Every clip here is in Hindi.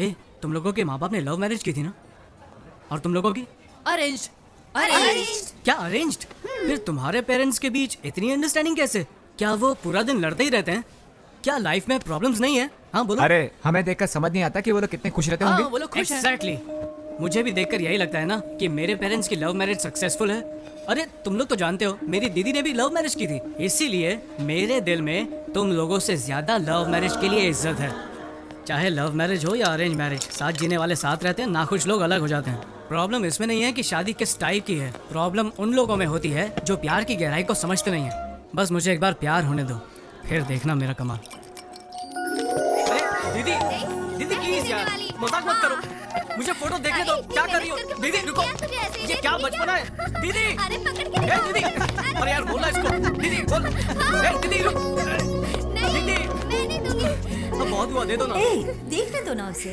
ए, तुम लोगों के माँ बाप ने लव मैरिज की थी ना? और तुम लोगों की? अरेंज्ड। क्या अरेंज्ड? फिर तुम्हारे पेरेंट्स के बीच इतनी अंडरस्टैंडिंग कैसे? क्या वो पूरा दिन लड़ते ही रहते हैं? क्या लाइफ में प्रॉब्लम्स नहीं है? हाँ बोलो। अरे हमें देखकर समझ नहीं आता कि वो लोग कितने खुश रहते होंगे। वो लोग खुश हैं। एग्जैक्टली। मुझे भी देखकर यही लगता है ना कि मेरे पेरेंट्स की लव मैरिज सक्सेसफुल है। अरे तुम लोग तो जानते हो मेरी दीदी ने भी लव मैरिज की थी, इसीलिए मेरे दिल में तुम लोगों से ज्यादा लव मैरिज के लिए इज्जत है। चाहे लव मैरिज हो या अरेंज मैरिज, साथ जीने वाले साथ रहते हैं, नाखुश लोग अलग हो जाते हैं। प्रॉब्लम इसमें नहीं है कि शादी किस टाइप की है, प्रॉब्लम उन लोगों में होती है जो प्यार की गहराई को समझते नहीं है। बस मुझे एक बार प्यार होने दो, फिर देखना मेरा कमाल। दीदी दीदी प्लीज यार, मजाक मत करो, मुझे फोटो देखने दो। क्या कर रही हो दीदी? रुको, ये क्या बचपना है दीदी? अरे पकड़ के दीदी, अरे यार बोला इसको। दीदी बोल। दीदी रुक। दीदी मैं नहीं दूंगी। अब बहुत हुआ, दे दो ना। देखने दो ना उसे।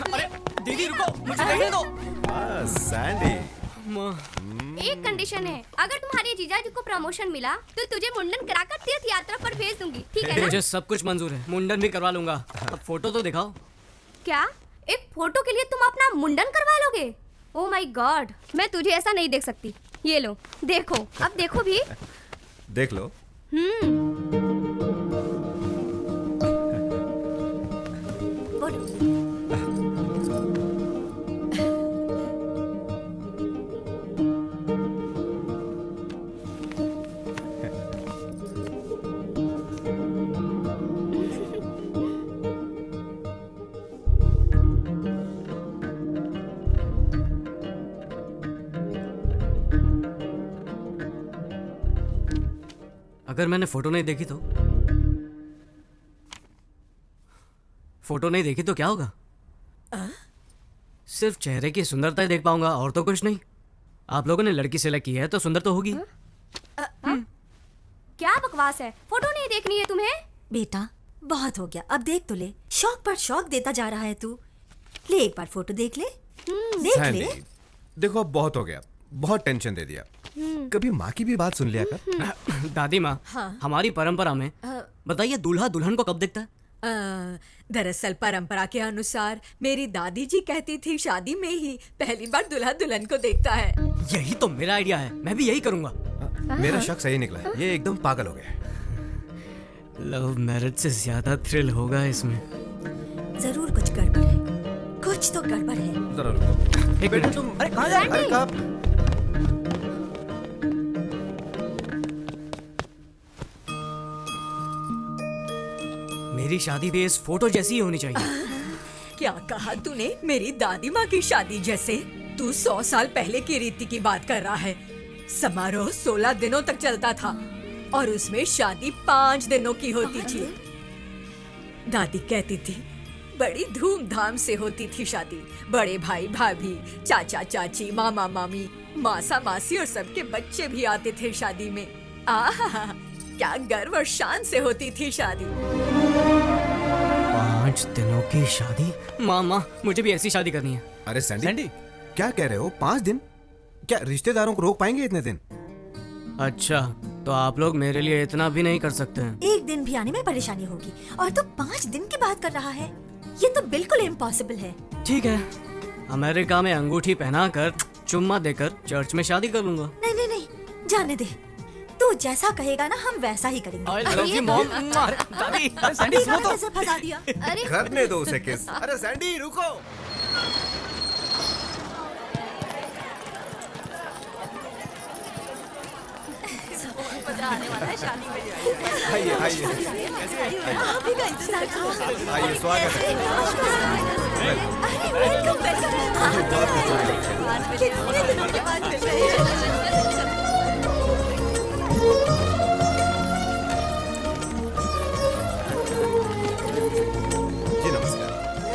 अरे दीदी रुको, मुझे देखने दो। सैंडी, एक कंडीशन है, अगर तुम्हारे जीजाजी को प्रमोशन मिला तो तुझे मुंडन कराकर तीर्थ यात्रा पर भेज दूंगी, ठीक है ना? मुझे सब कुछ मंजूर है, मुंडन भी करवा लूंगा। अब फोटो तो दिखाओ। क्या एक फोटो के लिए तुम अपना मुंडन करवा लोगे? ओह माय गॉड, मैं तुझे ऐसा नहीं देख सकती। ये लो देखो, अब देखो भी। देख लो। अगर मैंने फोटो नहीं देखी तो? फोटो नहीं देखी तो क्या होगा? सिर्फ चेहरे की सुंदरता ही देख पाऊंगा और तो कुछ नहीं। आप लोगों ने लड़की सेलेक्ट की है तो सुंदर तो होगी। क्या बकवास है, फोटो नहीं देखनी है तुम्हें? बेटा बहुत हो गया, अब देख तो ले। शौक पर शौक देता जा रहा है तू। ले एक बार फोटो देख ले। देख सैंडी, ले। देखो अब बहुत हो गया, बहुत टेंशन दे दिया। कभी माँ की भी बात सुन लिया कर। दादी माँ, हमारी परंपरा में बताइए दूल्हा दुल्हन को कब दिखता है? दरअसल परंपरा के अनुसार मेरी दादी जी कहती थी शादी में ही पहली बार दूल्हा दुल्हन को देखता है। यही तो मेरा आइडिया है, मैं भी यही करूंगा। मेरा शक सही निकला है, ये एकदम पागल हो गया है। लव मैरिज से ज्यादा थ्रिल होगा इसमें। जरूर कुछ गड़बड़ है, कुछ तो गड़बड़ है। जरा रुको। एक बेटा मिनट। तुम, अरे कहाँ जा रहे? अरे कहाँ? मेरी शादी भी इस फोटो जैसी ही होनी चाहिए। क्या कहा तूने? मेरी दादी माँ की शादी जैसे? तू 100 साल पहले की रीति की बात कर रहा है। समारोह 16 दिनों तक चलता था और उसमें शादी 5 दिनों की होती थी। दादी कहती थी बड़ी धूमधाम से होती थी शादी। बड़े भाई भाभी, चाचा चाची, मामा मामी, मासा मासी और सबके बच्चे भी आते थे शादी में। आहा, क्या गर्व और शान से होती थी शादी। 5 दिनों की शादी? माँ मुझे भी ऐसी शादी करनी है। अरे सैंडी, क्या कह रहे हो? 5 दिन? क्या रिश्तेदारों को रोक पाएंगे इतने दिन? अच्छा, तो आप लोग मेरे लिए इतना भी नहीं कर सकते हैं? एक दिन भी आने में परेशानी होगी और तू 5 दिन की बात कर रहा है। ये तो बिल्कुल इम्पॉसिबल है। ठीक है, अमेरिका में अंगूठी पहनाकर चुम्मा देकर चर्च में शादी कर लूंगा। नहीं नहीं नहीं, जाने दे। तू जैसा कहेगा ना हम वैसा ही करेंगे। I love you, mom. दादी, सैंडी देखा सुनो तो। कैसे फंसा दिया। अरे करने दो उसे किस। अरे सैंडी रुको। आइए आइए आप ही का इंतजार कर रहा हूँ। आइए, स्वागत है। अरे वेलकम वेलकम। कितने दिनों के बाद मिल रहे हैं। जी नमस्कार।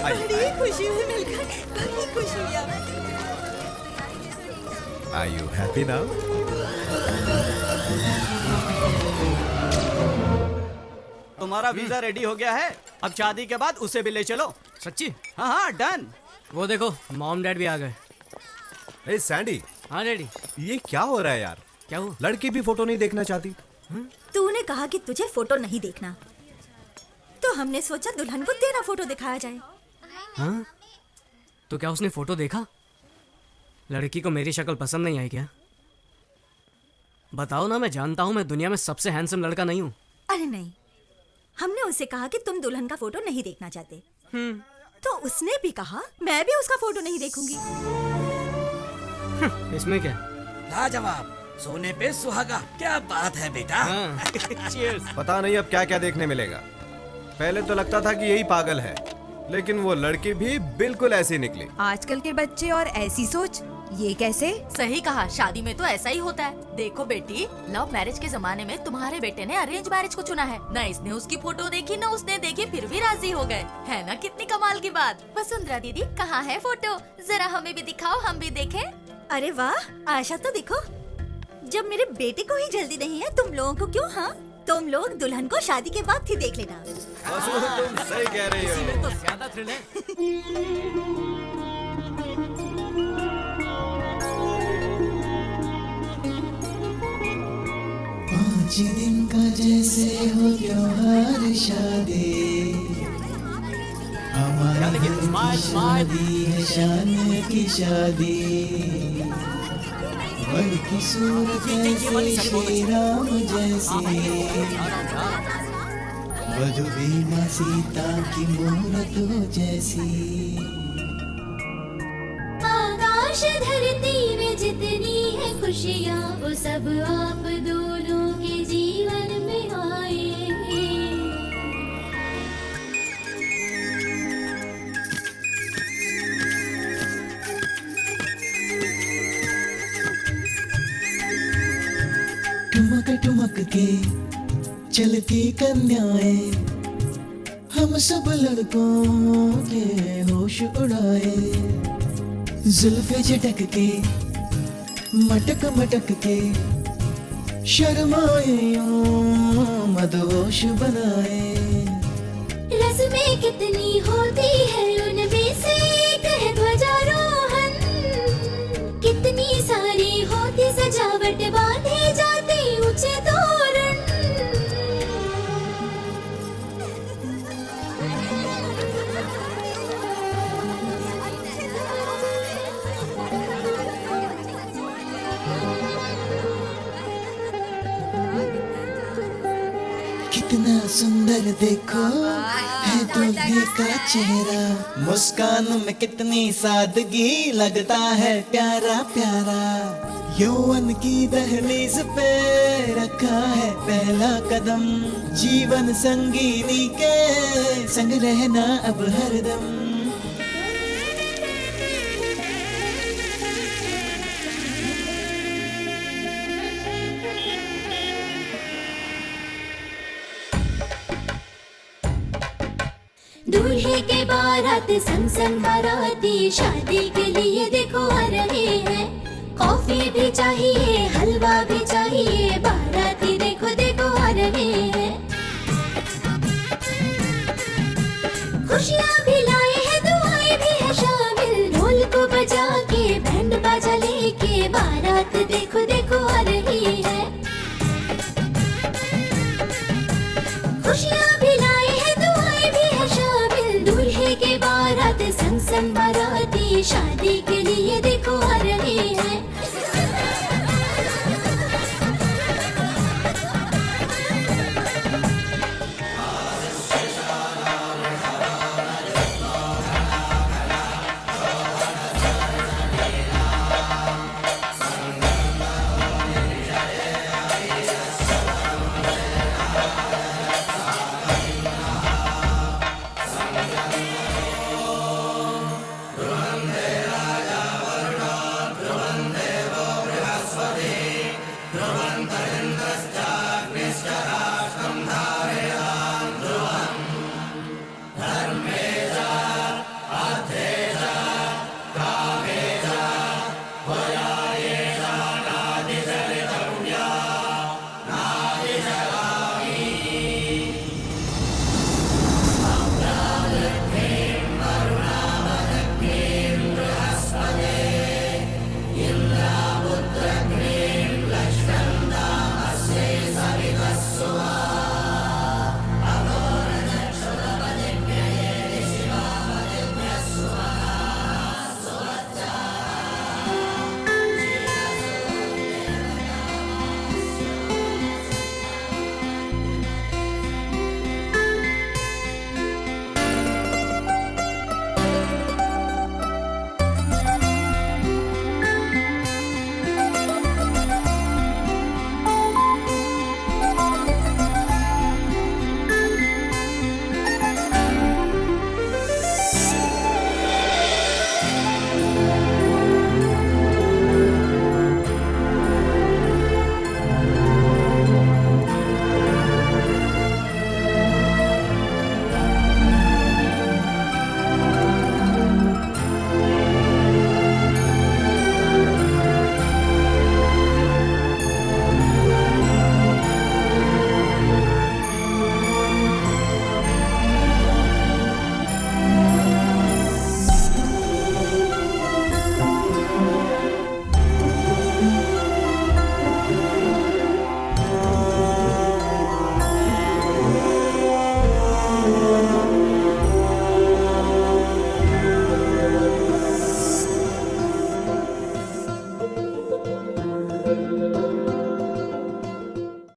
आइए। बड़ी खुशी हुई मिलकर, बड़ी खुशी हुई। Are you happy now? तुम्हारा वीजा रेडी हो गया है, अब शादी के बाद उसे भी ले चलो। सच्ची? हाँ हाँ डन। वो देखो मॉम डैड भी आ गए। ए सैंडी, हाँ डैडी। ये क्या हो रहा है यार? क्या हुआ? लड़की भी फोटो नहीं देखना चाहती। तूने कहा कि तुझे फोटो नहीं देखना, तो हमने सोचा दुल्हन को तेरा फोटो दिखाया जाए। हाँ? तो क्या उसने फोटो देखा? लड़की को मेरी शक्ल पसंद नहीं आई क्या? बताओ ना, मैं जानता हूँ मैं दुनिया में सबसे हैंडसम लड़का नहीं हूँ। अरे नहीं, हमने उससे कहा कि तुम दुल्हन का फोटो नहीं देखना चाहते। तो उसने भी कहा मैं भी उसका फोटो नहीं देखूंगी। इसमें क्या? लाजवाब, सोने पे सुहागा, क्या बात है बेटा। हाँ। पता नहीं अब क्या क्या देखने मिलेगा। पहले तो लगता था कि यही पागल है, लेकिन वो लड़की भी बिल्कुल ऐसी निकली। आजकल के बच्चे और ऐसी सोच, ये कैसे? सही कहा, शादी में तो ऐसा ही होता है। देखो बेटी, लव मैरिज के जमाने में तुम्हारे बेटे ने अरेंज मैरिज को चुना है। न इसने उसकी फोटो देखी न उसने देखी, फिर भी राजी हो गए। है ना कितनी कमाल की बात। वसुंधरा दीदी, कहाँ है फोटो? जरा हमें भी दिखाओ, हम भी देखें। अरे वाह, आशा तो देखो, जब मेरे बेटे को ही जल्दी नहीं है, तुम लोगों को क्यों? हाँ, तुम लोग दुल्हन को शादी के बाद ही देख लेना। तुम सही कह रही हो। तो ज्यादा थ्रिल है। पाँच दिन का जैसे हो त्योहार शादी, हमारे घर की शादी है शान की शादी। वर की सूरत ऐसे श्री राम जैसी, वधु भी माँ सीता की मूरत हो जैसी। आकाश धरती में जितनी है खुशियाँ, वो सब आप दोनों के जीवन में आए। ठुमक ठुमक के चलती कन्याएं, हम सब लड़कों के होश उड़ाए। जुल्फे झटक के मटक मटक के शर्माए यूं मदहोश बनाए। रस्में कितनी होती है, उनमें से एक है ध्वजारोहण। कितनी सारी होती सजावट, बांधे जाते ऊंचे तोरण। कितना सुंदर देखो है दूल्हे का चेहरा, मुस्कान में कितनी सादगी, लगता है प्यारा प्यारा। यौवन की दहलीज पे रखा है पहला कदम, जीवन संगीनी के संग रहना अब हरदम। दूल्हे के बारात संग संग बाराती, शादी के लिए देखो आ रहे हैं। कॉफी भी चाहिए, हलवा भी चाहिए, बाराती देखो देखो आ रहे हैं। खुशियाँ भी लाए हैं, दुआएं भी है शामिल। ढोल को बजा के, बैंड बाजा लेके, बारात देखो देखो आ रही है। खुशियाँ भी लाए हैं, दुआएं भी है शामिल। दूल्हे के बारात संग संग बाराती, शादी के लिए देखो आ रहे हैं।